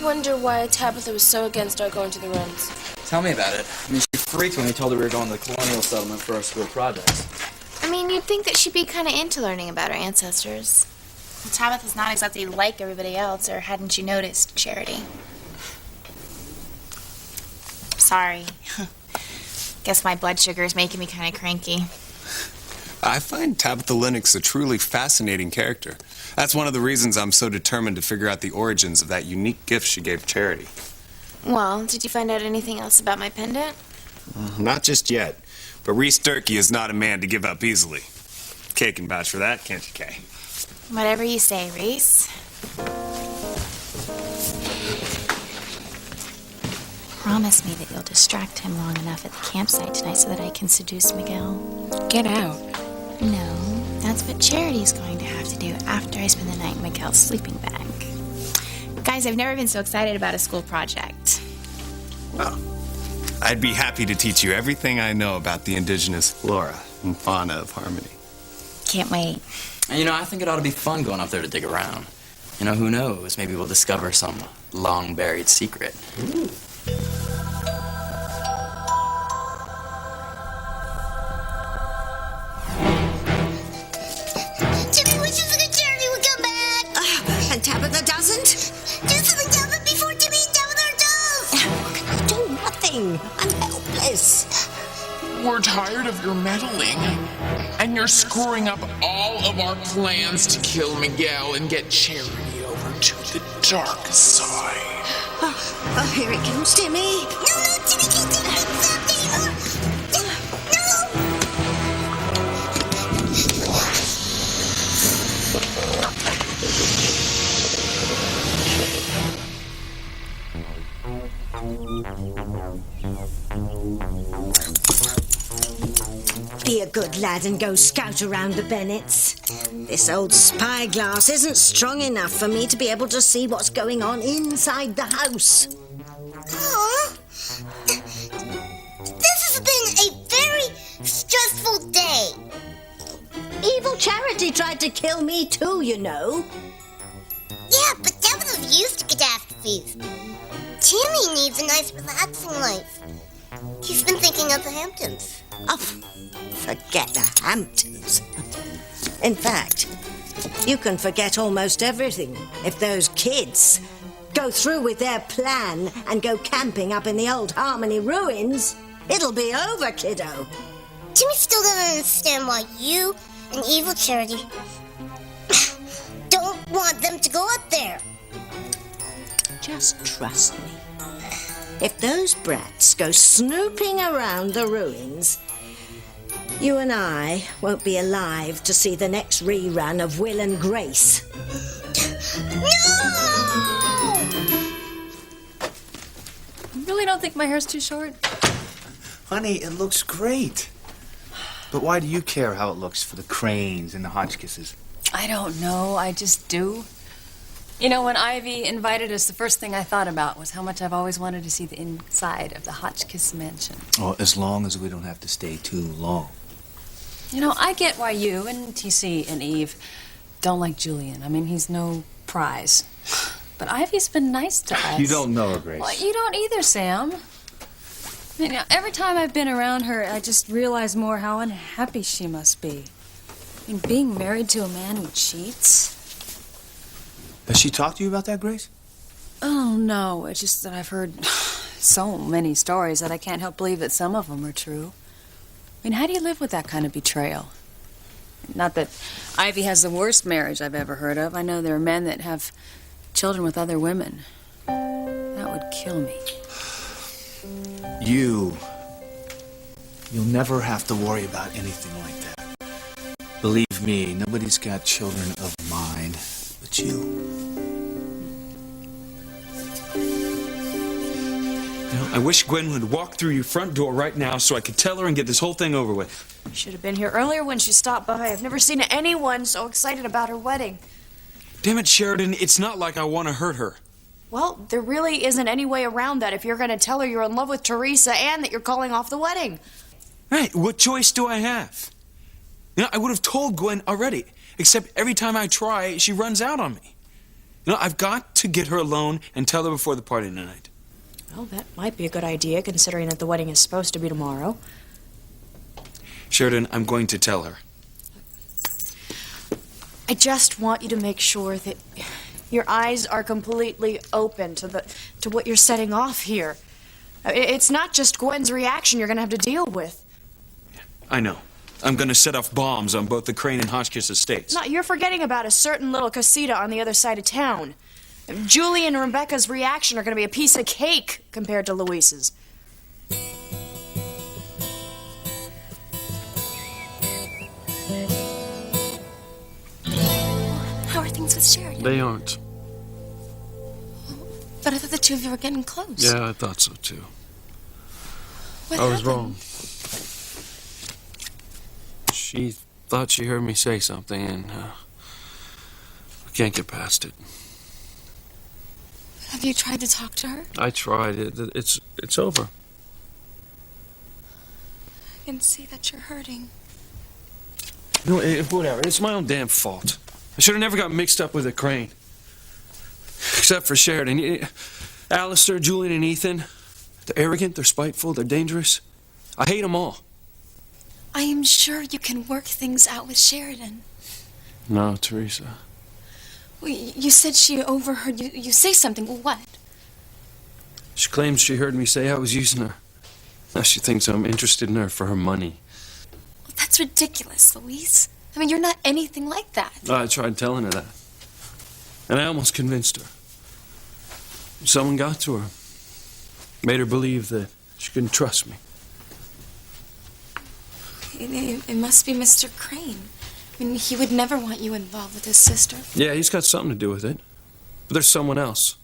wonder why Tabitha was so against our going to the ruins. Tell me about it. I mean, she freaked when we told her we were going to the colonial settlement for our school projects. I mean, you'd think that she'd be kind of into learning about our ancestors. Well, Tabitha's not exactly like everybody else, or hadn't you noticed, Charity? Sorry. Guess my blood sugar is making me kind of cranky. I find Tabitha Lennox a truly fascinating character. That's one of the reasons I'm so determined to figure out the origins of that unique gift she gave Charity. Well, did you find out anything else about my pendant? Not just yet, but Reese Durkee is not a man to give up easily. Kay can vouch for that, can't you, Kay? Whatever you say, Reese. Promise me that you'll distract him long enough at the campsite tonight so that I can seduce Miguel. Get out. No, that's what Charity's going to have to do after I spend the night in Miguel's sleeping bag. Guys, I've never been so excited about a school project. Well, I'd be happy to teach you everything I know about the indigenous flora and fauna of Harmony. Can't wait. And, you know, I think it ought to be fun going up there to dig around. You know, who knows? Maybe we'll discover some long-buried secret. Ooh. Timmy wishes that Charity would come back. And Tabitha doesn't? Do something, Tabitha, before Timmy and Tabitha are toast. What can I do? Nothing. I'm helpless. We're tired of your meddling, and you're screwing up all of our plans to kill Miguel and get Charity over to the dark side. Oh, here it comes, Timmy. No, Timmy can't take it anymore. Be a good lad and go scout around the Bennetts. This old spyglass isn't strong enough for me to be able to see what's going on inside the house. Aw. This has been a very stressful day. Evil Charity tried to kill me too, you know. Yeah, but Tabitha's used to catastrophes. Timmy needs a nice, relaxing life. He's been thinking of the Hamptons. Oh, forget the Hamptons. In fact, you can forget almost everything if those kids go through with their plan and go camping up in the old Harmony ruins. It'll be over, kiddo. Timmy still doesn't understand why you and Evil Charity don't want them to go up there. Just trust me. If those brats go snooping around the ruins, you and I won't be alive to see the next rerun of Will and Grace. No! You really don't think my hair's too short? Honey, it looks great. But why do you care how it looks for the Cranes and the Hotchkisses? I don't know. I just do. You know, when Ivy invited us, the first thing I thought about was how much I've always wanted to see the inside of the Hotchkiss mansion. Oh, as long as we don't have to stay too long. You know, I get why you and TC and Eve don't like Julian. I mean, he's no prize. But Ivy's been nice to us. You don't know her, Grace. Well, you don't either, Sam. I mean, every time I've been around her, I just realize more how unhappy she must be. I mean, being married to a man who cheats. Has she talked to you about that, Grace? Oh, no. It's just that I've heard so many stories that I can't help believe that some of them are true. I mean, how do you live with that kind of betrayal? Not that Ivy has the worst marriage I've ever heard of. I know there are men that have children with other women. That would kill me. You'll never have to worry about anything like that. Believe me, nobody's got children of mine but you. I wish Gwen would walk through your front door right now so I could tell her and get this whole thing over with. You should have been here earlier when she stopped by. I've never seen anyone so excited about her wedding. Damn it, Sheridan, it's not like I want to hurt her. Well, there really isn't any way around that if you're going to tell her you're in love with Teresa and that you're calling off the wedding. Right, what choice do I have? You know, I would have told Gwen already, except every time I try, she runs out on me. No, I've got to get her alone and tell her before the party tonight. Well, that might be a good idea, considering that the wedding is supposed to be tomorrow. Sheridan, I'm going to tell her. I just want you to make sure that your eyes are completely open to what you're setting off here. It's not just Gwen's reaction you're going to have to deal with. I know. I'm going to set off bombs on both the Crane and Hotchkiss estates. No, you're forgetting about a certain little casita on the other side of town. Julie and Rebecca's reaction are going to be a piece of cake compared to Luis's. How are things with Sheridan? They aren't. But I thought the two of you were getting close. Yeah, I thought so too. What I was happened? wrong. She thought she heard me say something, and we can't get past it. Have you tried to talk to her? I tried. It's over. I can see that you're hurting. You know, whatever. It's my own damn fault. I should have never got mixed up with a Crane. Except for Sheridan. Alistair, Julian, and Ethan. They're arrogant, they're spiteful, they're dangerous. I hate them all. I am sure you can work things out with Sheridan. No, Teresa. Well, you said she overheard you say something. Well, what? She claims she heard me say I was using her. Now she thinks I'm interested in her for her money. Well, that's ridiculous, Luis. I mean, you're not anything like that. I tried telling her that. And I almost convinced her. Someone got to her. Made her believe that she couldn't trust me. It must be Mr. Crane. I mean, he would never want you involved with his sister. Yeah, he's got something to do with it. But there's someone else.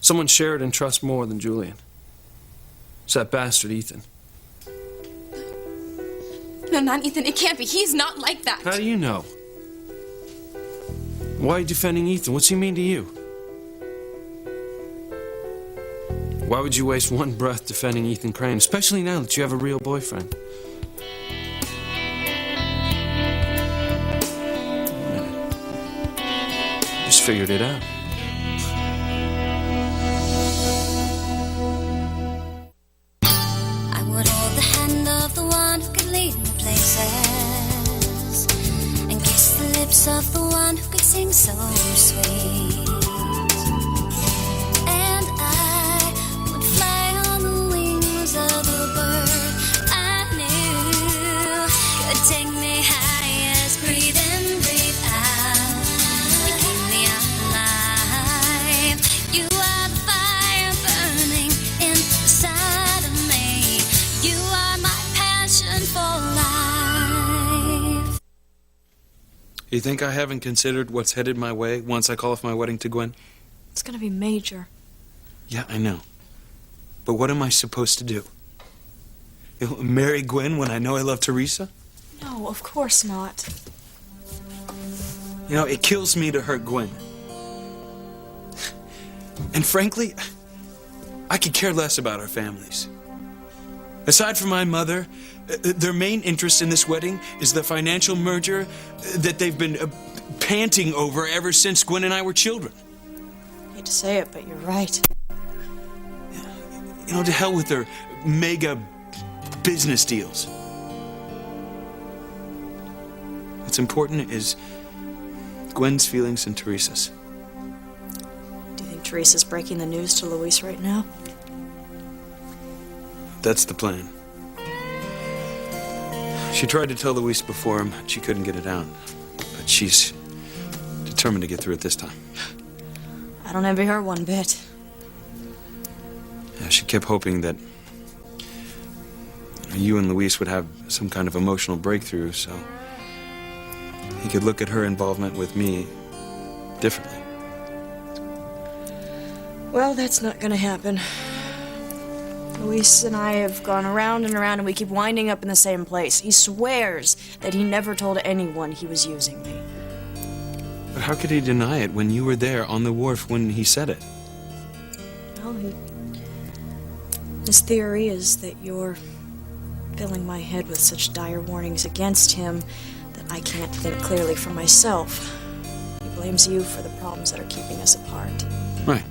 Someone Sheridan trusts more than Julian. It's that bastard Ethan. No, not Ethan. It can't be. He's not like that. How do you know? Why are you defending Ethan? What's he mean to you? Why would you waste one breath defending Ethan Crane, especially now that you have a real boyfriend? Just figured it out. I would hold the hand of the one who could lead me places, and kiss the lips of the one who could sing so sweet. And I would fly on the wings of a bird I knew could take me high as breathe in, breathe out. You keep me alive. You are the fire burning inside of me. You are my passion for life. You think I haven't considered what's headed my way once I call off my wedding to Gwen? It's going to be major. Yeah, I know. But what am I supposed to do? You know, marry Gwen when I know I love Teresa? No, of course not. You know, it kills me to hurt Gwen. And frankly, I could care less about our families. Aside from my mother, their main interest in this wedding is the financial merger that they've been panting over ever since Gwen and I were children. I hate to say it, but you're right. You know, to hell with their mega business deals. What's important is Gwen's feelings and Teresa's. Do you think Teresa's breaking the news to Luis right now? That's the plan. She tried to tell Luis before him, she couldn't get it out. But she's determined to get through it this time. I don't envy her one bit. Yeah, she kept hoping that you and Luis would have some kind of emotional breakthrough, so he could look at her involvement with me differently. Well, that's not gonna happen. Luis and I have gone around and around, and we keep winding up in the same place. He swears that he never told anyone he was using me. But how could he deny it when you were there on the wharf when he said it? Well, his theory is that you're filling my head with such dire warnings against him that I can't think clearly for myself. He blames you for the problems that are keeping us apart. Right.